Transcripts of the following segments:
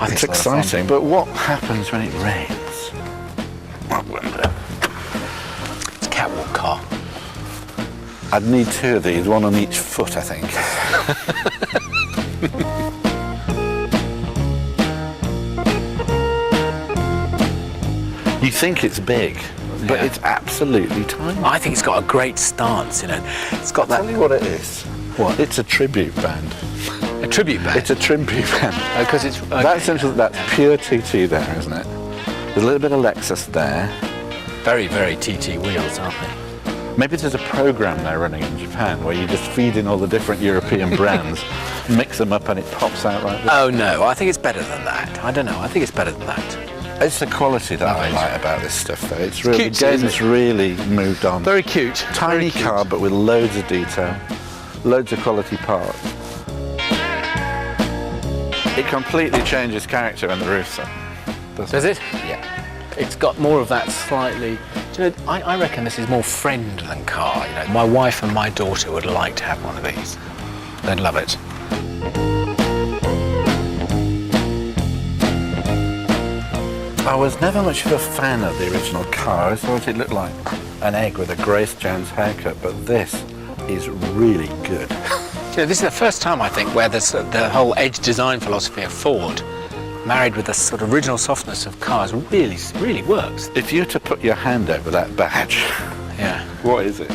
I think It's exciting, but what happens when it rains? It's a catwalk car. I'd need two of these, one on each foot, I think. You think it's big, but Yeah. it's absolutely tiny. I think it's got a great stance, you know. It's got that... Tell you what it is. What? It's a tribute band. A tribute band? It's a tribute band. Because it's... Okay. That's pure TT there, isn't it? There's a little bit of Lexus there. Very, very TT wheels, aren't they? Maybe there's a program they're running in Japan where you just feed in all the different European brands, mix them up and it pops out like this. Oh, no, I think it's better than that. I don't know, I think it's better than that. It's the quality that I Nice. like about this stuff, though. It's really, cute, the isn't game's it? really moved on. Very cute. Tiny Very cute. car, but with loads of detail, loads of quality parts. It completely changes character when the roof's up. Does it? Yeah. It's got more of that slightly... Do you know, I reckon this is more friend than car, you know. My wife and my daughter would like to have one of these. They'd love it. I was never much of a fan of the original car. I thought it looked like an egg with a Grace Jones haircut, but this is really good. You know, this is the first time, I think, where the whole edge design philosophy of Ford, married with the sort of original softness of cars, really works. If you were to put your hand over that badge, Yeah. what is it?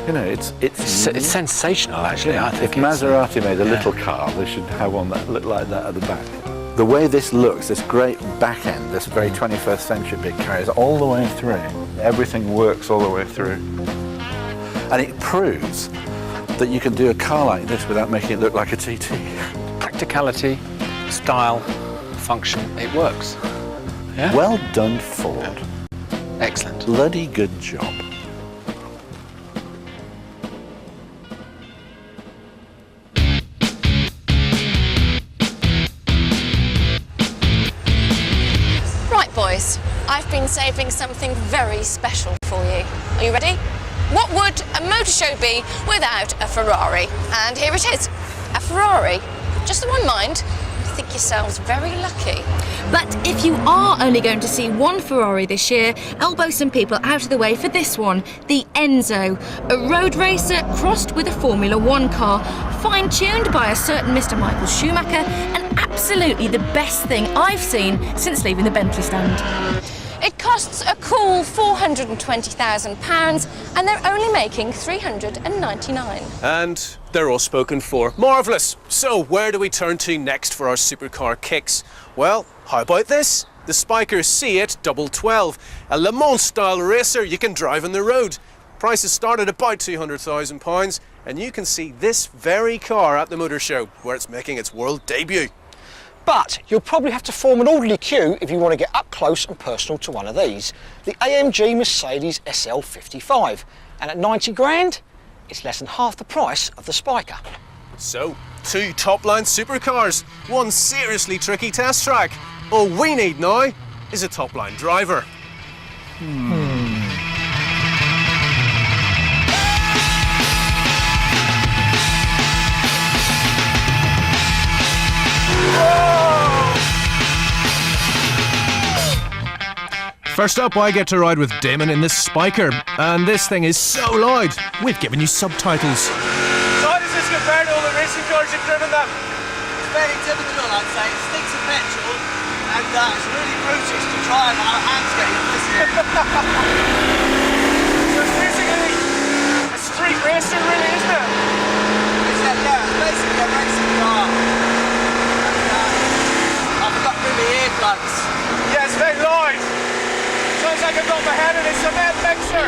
You know, it's It's sensational, actually, I think. If Maserati made a yeah. little car, they should have one that looked like that at the back. The way this looks, this great back end, this very 21st century big carriers all the way through. Everything works all the way through. And it proves that you can do a car like this without making it look like a TT. Practicality, style, function, it works. Yeah? Well done, Ford. Excellent. Bloody good job. Right, boys, I've been saving something very special for you. Are you ready? What would a motor show be without a Ferrari? And here it is, a Ferrari. Just the one, mind. Think yourselves very lucky. But if you are only going to see one Ferrari this year, elbow some people out of the way for this one, the Enzo, a road racer crossed with a Formula One car, fine-tuned by a certain Mr. Michael Schumacher, and absolutely the best thing I've seen since leaving the Bentley stand. It costs a cool £420,000 and they're only making 399. And they're all spoken for. Marvellous! So where do we turn to next for our supercar kicks? Well, how about this? The Spyker C8 1212, a Le Mans style racer you can drive on the road. Prices start at about £200,000 and you can see this very car at the motor show where it's making its world debut. But you'll probably have to form an orderly queue if you want to get up close and personal to one of these. The AMG Mercedes SL55. And at 90 grand, it's less than half the price of the Spyker. So, two top-line supercars, one seriously tricky test track. All we need now is a top-line driver. First up, I get to ride with Damon in this Spyker, and this thing is so loud, we've given you subtitles. So how does this compare to all the racing cars you've driven then? It's very typical, I'd say. It stinks of petrol, and it's really brutish to try and our hands get in. So it's basically a street racer, really, isn't it? It's basically a racing car. And, I forgot to bring my earplugs. Yeah, it's very loud. Sounds like I've got my head in a cement mixer.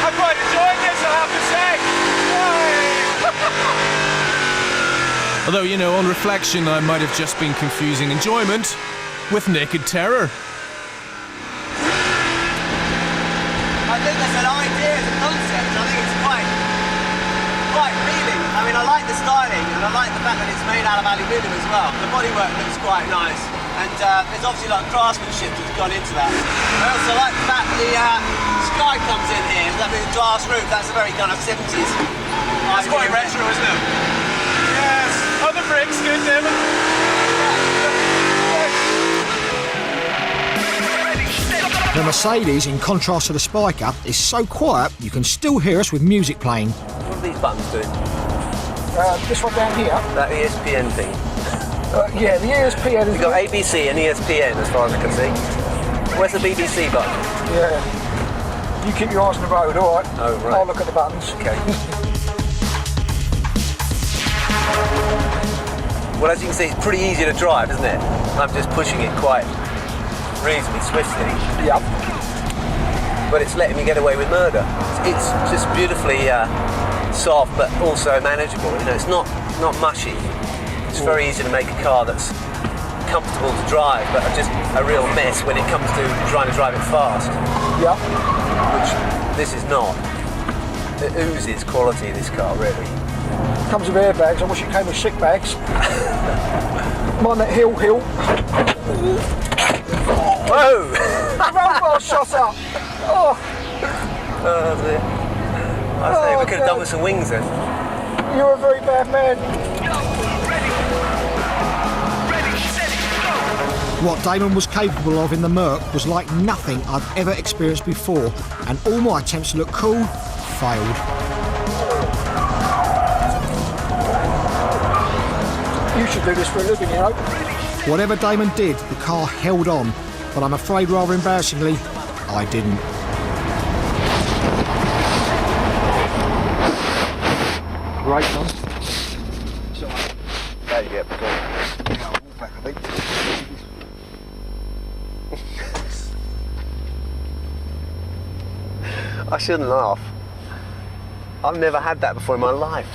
I'm quite enjoying this, I'll have to say. Yay! Although, you know, on reflection, I might have just been confusing enjoyment with naked terror. I think that's an idea, as a concept. I think it's quite appealing. I mean, I like the styling, and I like the fact that it's made out of aluminium as well. The bodywork looks quite nice, and there's obviously a lot of craftsmanship that's gone into that. I also like the fact that the sky comes in here, that big glass roof. That's a very kind of 70s. That's quite retro, isn't it? Yes. Oh, the brakes good, David. The Mercedes, in contrast to the Spiker, is so quiet you can still hear us with music playing. What are these buttons doing? This one down here. That ESPN thing. Yeah, the ESPN is... You've got ABC and ESPN as far as I can see. Where's the BBC button? Yeah. You keep your eyes on the road, all right? Oh, right. I'll look at the buttons. Okay. Well, as you can see, it's pretty easy to drive, isn't it? I'm just pushing it quite reasonably swiftly. Yep. But it's letting me get away with murder. It's just beautifully soft, but also manageable. You know, it's not mushy. It's very easy to make a car that's comfortable to drive, but just a real mess when it comes to trying to drive it fast. Yep. Which this is not. It oozes quality, this car, really. Comes with airbags. I wish it came with sick bags. Mind that hill. Whoa! The roll bar shot up. Oh, That's it. I say we could have done with some wings then. you're a very bad man. What Damon was capable of in the Merc was like nothing I've ever experienced before, and all my attempts to look cool failed. You should do this for a living, you know. Whatever Damon did, the car held on, but I'm afraid rather embarrassingly, I didn't. Great, Tom. There you get the I shouldn't laugh. I've never had that before in my life.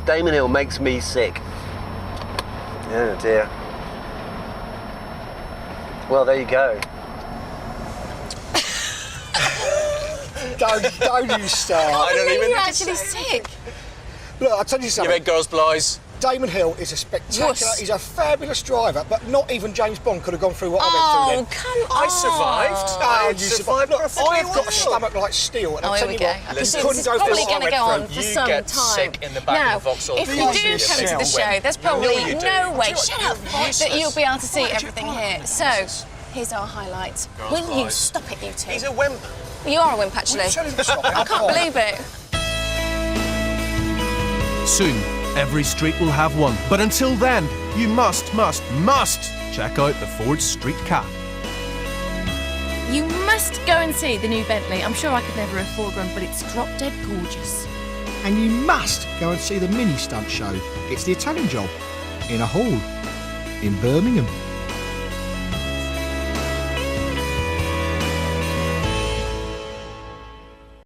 Damon Hill makes me sick. Oh dear. Well, there you go. Don't you start. I don't even You're actually sick. Look, I'll tell you You something. make girls' blies. Damon Hill is a spectacular, Wuss. he's a fabulous driver, but not even James Bond could have gone through what I Oh, went through come on. I survived. then. I you survived Look, perfectly I've got a well. stomach like steel, and Oh, I'll here tell we you go. what, I this think couldn't this is go probably through what I going to went go on through. for You some get time. sick in the back now, of the Vauxhall if you Bus. do You come to the will. show, there's You know probably you do. no way, Do you know shut what? up, You're that you'll be able to see Why do you everything here. park? So, here's our highlights. Girls' Will you blies. stop it, you two? He's a wimp. You are a wimp, actually. Tell him to stop it. I can't believe it. Soon, every street will have one. But until then, you must check out the Ford Street Cat. You must go and see the new Bentley. I'm sure I could never afford one, but it's drop dead gorgeous. And you must go and see the mini stunt show. It's the Italian Job in a hall in Birmingham.